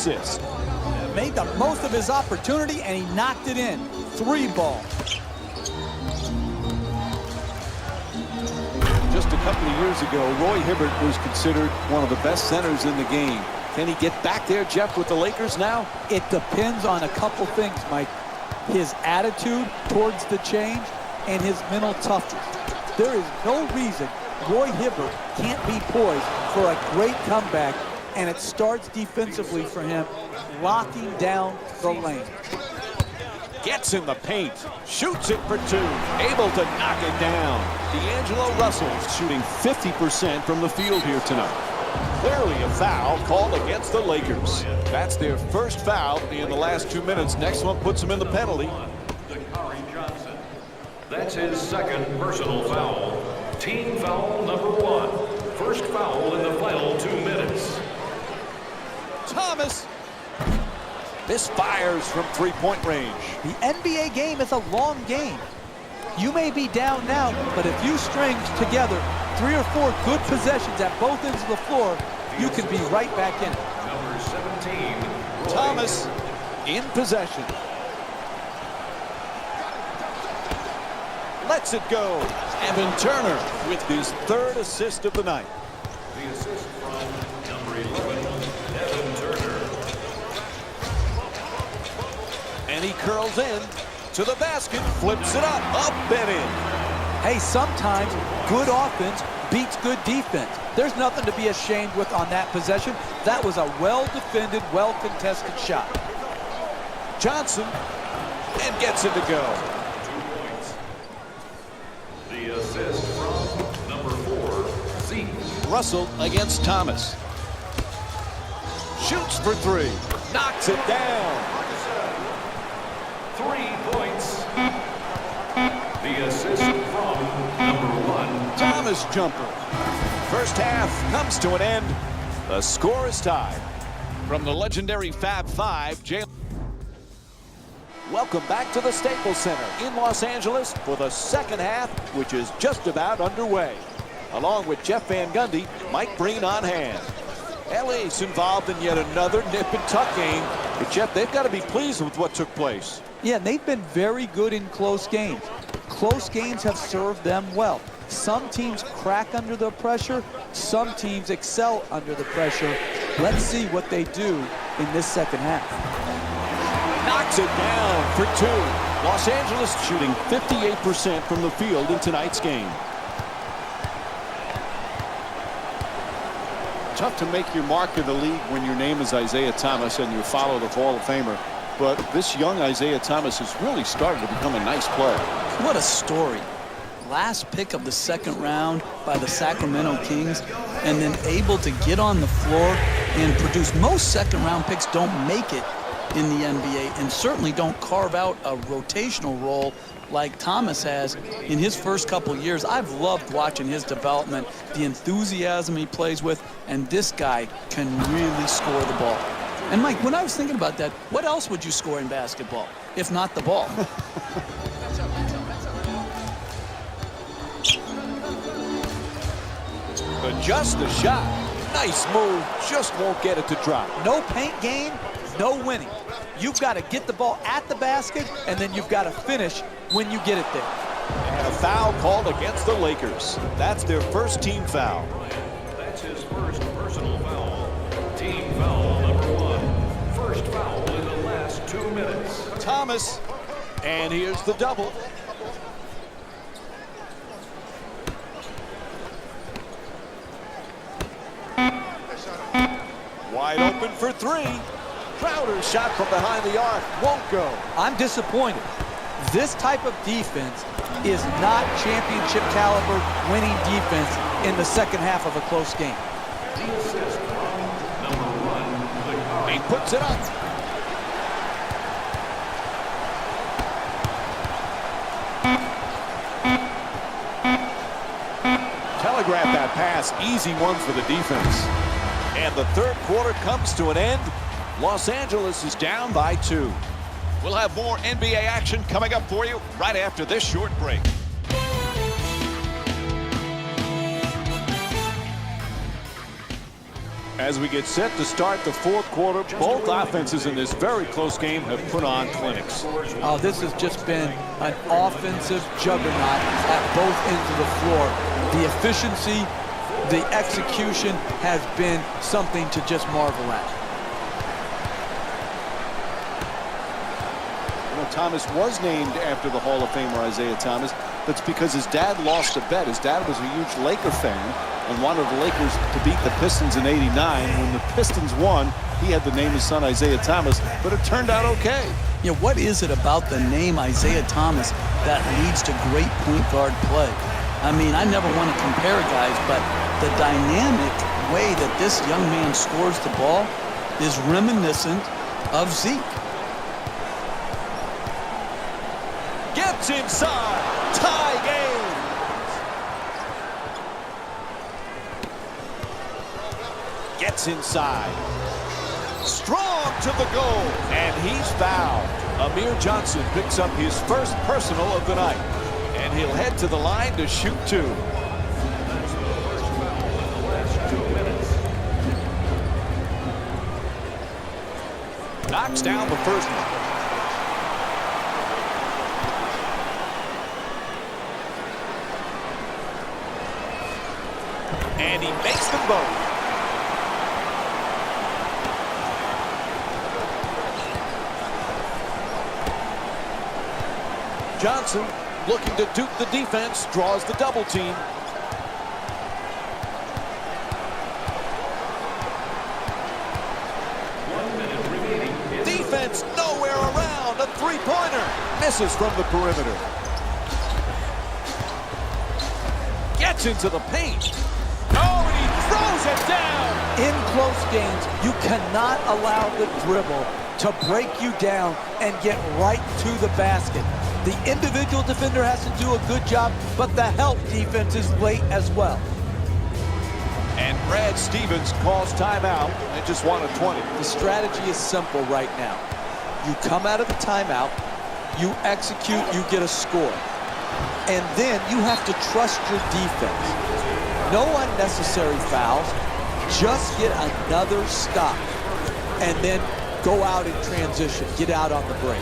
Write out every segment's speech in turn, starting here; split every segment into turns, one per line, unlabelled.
assist.
Made the most of his opportunity, and he knocked it in. 3 ball.
Just a couple of years ago, Roy Hibbert was considered one of the best centers in the game. Can he get back there, Jeff, with the Lakers now?
It depends on a couple things, Mike. His attitude towards the change and his mental toughness. There is no reason Roy Hibbert can't be poised for a great comeback, and it starts defensively for him, locking down the lane.
Gets in the paint, shoots it for 2, able to knock it down. D'Angelo Russell shooting 50% from the field here tonight. Clearly a foul called against the Lakers. That's their first foul in the last 2 minutes. Next one puts them in the penalty.
That's his second personal foul. Team foul number 1. First foul in the final 2 minutes.
Thomas misfires from 3-point range.
The NBA game is a long game. You may be down now, but if you string together 3 or 4 good possessions at both ends of the floor, you can be right back in it.
Number 17,
Thomas in possession. Lets it go. Evan Turner with his 3rd assist of the night.
The assist from number 11, Evan Turner.
And he curls in to the basket, flips it up and in.
Hey, sometimes good offense beats good defense. There's nothing to be ashamed with on that possession. That was a well-defended, well-contested shot.
Johnson and gets it to go.
2 points. The assist from number 4, Zeke.
Russell against Thomas. Shoots for 3. Knocks it down.
3 points. The assist from number 1.
Thomas jumper. First half comes to an end. The score is tied. From the legendary Fab Five, welcome back to the Staples Center in Los Angeles for the second half, which is just about underway. Along with Jeff Van Gundy, Mike Breen on hand. LA's involved in yet another nip-and-tuck game. But Jeff, they've got to be pleased with what took place.
Yeah, they've been very good in close games. Close games have served them well. Some teams crack under the pressure. Some teams excel under the pressure. Let's see what they do in this second half.
Knocks it down for 2. Los Angeles shooting 58% from the field in tonight's game. Tough to make your mark in the league when your name is Isaiah Thomas and you follow the Hall of Famer. But this young Isaiah Thomas has really started to become a nice player.
What a story. Last pick of the 2nd round by the Sacramento Kings, and then able to get on the floor and produce. Most 2nd round picks don't make it in the NBA and certainly don't carve out a rotational role like Thomas has in his first couple years. I've loved watching his development, the enthusiasm he plays with, and this guy can really score the ball. And Mike, when I was thinking about that, what else would you score in basketball, if not the ball?
Just a shot. Nice move. Just won't get it to drop.
No paint game, no winning. You've got to get the ball at the basket, and then you've got to finish when you get it there.
And a foul called against the Lakers. That's their first team foul.
That's his first personal foul. Team foul number 1. First foul in the last 2 minutes.
Thomas. And here's the double. Wide open for 3. Crowder's shot from behind the arc won't go.
I'm disappointed. This type of defense is not championship caliber winning defense in the second half of a close game.
The assist from number 1.
He puts it up. Telegraph that pass. Easy one for the defense. And the third quarter comes to an end. Los Angeles is down by 2. We'll have more NBA action coming up for you right after this short break. As we get set to start the fourth quarter, both offenses in this very close game have put on clinics.
Oh, this has just been an offensive juggernaut at both ends of the floor. The efficiency, the execution has been something to just marvel at.
You know, Thomas was named after the Hall of Famer Isaiah Thomas. That's because his dad lost a bet. His dad was a huge Laker fan and wanted the Lakers to beat the Pistons in '89. When the Pistons won, he had to name his son Isaiah Thomas, but it turned out okay.
Yeah, what is it about the name Isaiah Thomas that leads to great point guard play? I mean, I never want to compare guys, but the dynamic way that this young man scores the ball is reminiscent of Zeke.
Gets inside. Tie game. Gets inside. Strong to the goal. And he's fouled. Amir Johnson picks up his first personal of the night. And he'll head to the line to shoot two.
That's the first foul in the last 2 minutes.
Knocks down the first one. And he makes them both. Johnson looking to dupe the defense, draws the double team. Defense nowhere around. A three-pointer. Misses from the perimeter. Gets into the paint. Oh, and he throws it down.
In close games, you cannot allow the dribble to break you down and get right to the basket. The individual defender has to do a good job, but the help defense is late as well.
And Brad Stevens calls timeout and just won a 20.
The strategy is simple right now. You come out of the timeout, you execute, you get a score. And then you have to trust your defense. No unnecessary fouls, just get another stop. And then go out in transition, get out on the break.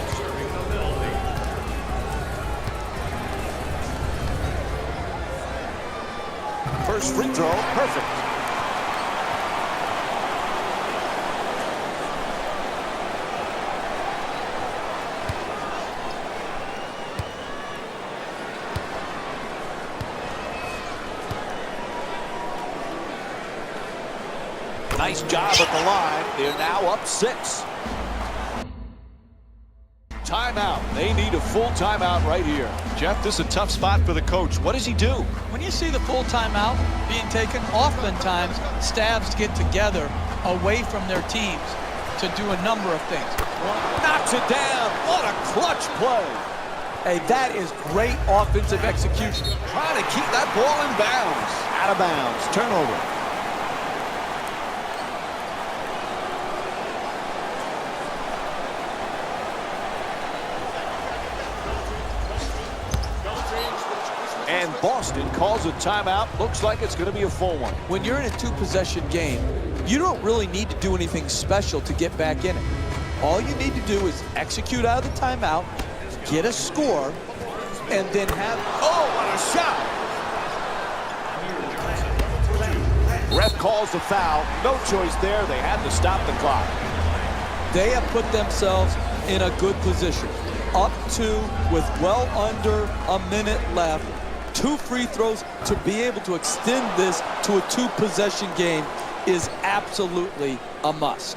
First free throw, perfect. Nice job at the line. They're now up 6. Timeout. They need a full timeout right here. Jeff, this is a tough spot for the coach. What does he do?
When you see the full timeout being taken, oftentimes staffs get together away from their teams to do a number of things.
Knocks it down. What a clutch play.
Hey, that is great offensive execution.
Trying to keep that ball in bounds. Out of bounds. Turnover. And Boston calls a timeout. Looks like it's going to be a full one.
When you're in a two-possession game, you don't really need to do anything special to get back in it. All you need to do is execute out of the timeout, get a score, and then have...
Oh, what a shot! Ref calls the foul. No choice there. They had to stop the clock.
They have put themselves in a good position. Up 2 with well under a minute left. 2 free throws to be able to extend this to a 2-possession game is absolutely a must.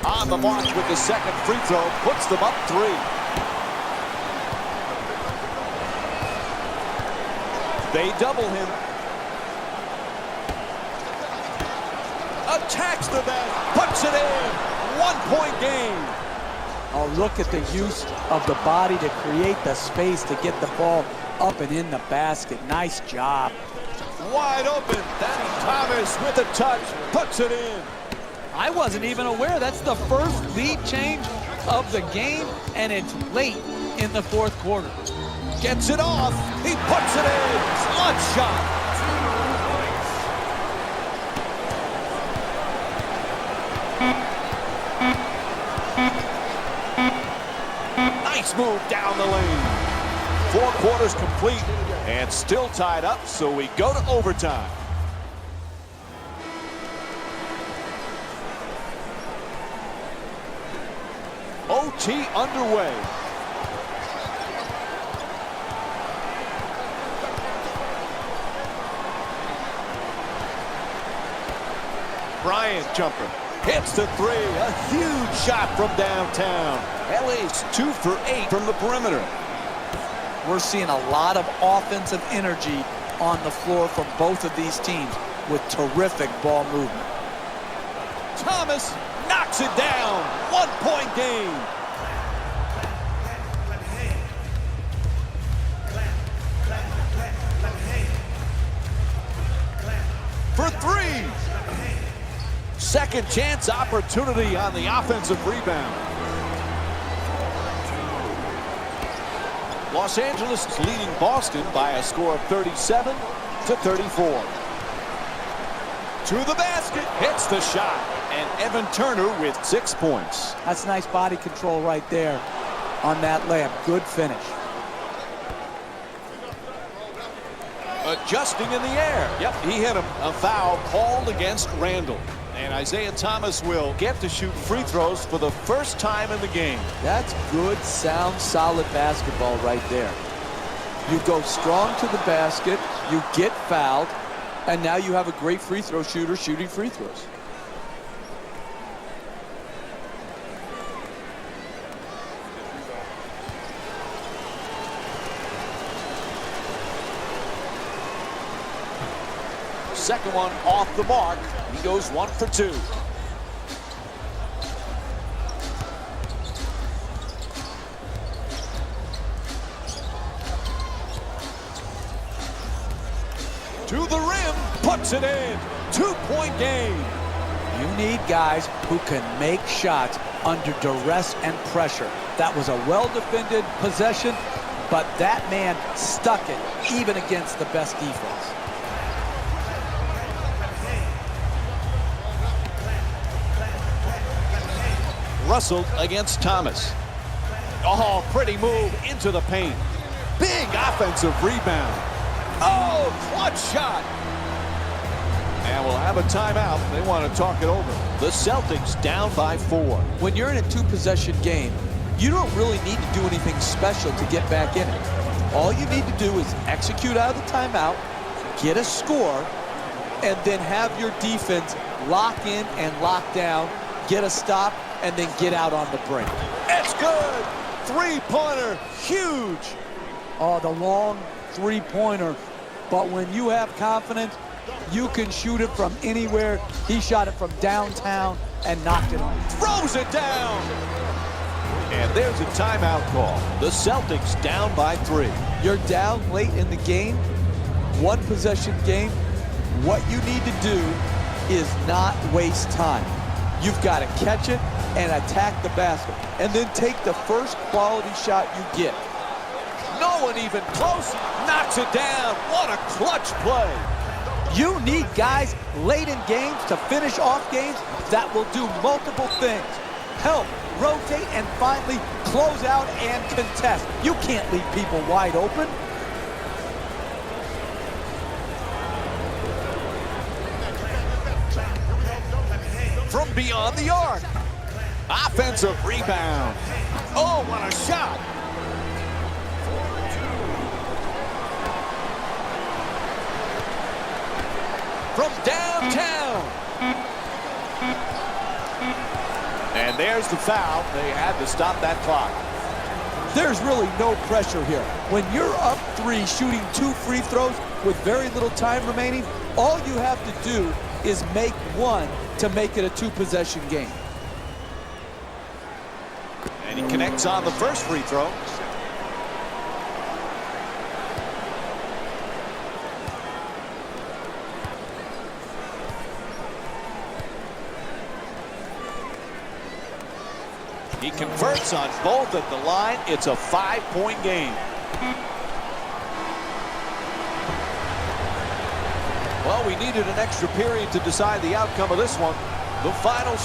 On the mark with the second free throw, puts them up 3. They double him. Attacks the net, puts it in. 1-point game.
Oh, look at the use of the body to create the space to get the ball up and in the basket. Nice job.
Wide open. Danny Thomas with a touch, puts it in.
I wasn't even aware. That's the first lead change of the game, and it's late in the fourth quarter.
Gets it off. He puts it in. Clutch shot. Nice move down the lane. 4 quarters complete and still tied up, so we go to overtime. OT underway. Bryant jumper. Hits the 3. A huge shot from downtown. LA's 2 for 8 from the perimeter.
We're seeing a lot of offensive energy on the floor from both of these teams with terrific ball movement.
Thomas knocks it down. 1-point game. For 3. Second chance opportunity on the offensive rebound. Los Angeles is leading Boston by a score of 37-34. To the basket, hits the shot, and Evan Turner with 6 points.
That's nice body control right there on that layup. Good finish.
Adjusting in the air. Yep, he hit him. A foul called against Randall. And Isaiah Thomas will get to shoot free throws for the first time in the game.
That's good, sound, solid basketball right there. You go strong to the basket, you get fouled, and now you have a great free throw shooter shooting free throws.
Second one off the mark. He goes 1 for 2. To the rim, puts it in. 2-point game.
You need guys who can make shots under duress and pressure. That was a well-defended possession, but that man stuck it even against the best defense.
Russell against Thomas. Oh, pretty move into the paint. Big offensive rebound. Oh, clutch shot. And we'll have a timeout. They want to talk it over. The Celtics down by 4.
When you're in a 2-possession game, you don't really need to do anything special to get back in it. All you need to do is execute out of the timeout, get a score, and then have your defense lock in and lock down, get a stop, and then get out on the break.
It's good. 3-pointer, huge.
Oh, the long 3-pointer. But when you have confidence, you can shoot it from anywhere. He shot it from downtown and knocked it home.
Throws it down. And there's a timeout call. The Celtics down by 3.
You're down late in the game, 1-possession game. What you need to do is not waste time. You've got to catch it and attack the basket, and then take the first quality shot you get.
No one even close. Knocks it down. What a clutch play.
You need guys late in games to finish off games that will do multiple things. Help, rotate, and finally close out and contest. You can't leave people wide open.
From beyond the arc. Offensive rebound. Oh, what a shot. From downtown. And there's the foul. They had to stop that clock.
There's really no pressure here. When you're up 3 shooting 2 free throws with very little time remaining, all you have to do is make 1 to make it a 2-possession game.
And he connects on the first free throw. He converts on both at the line. It's a 5-point game. Well, we needed an extra period to decide the outcome of this one. The final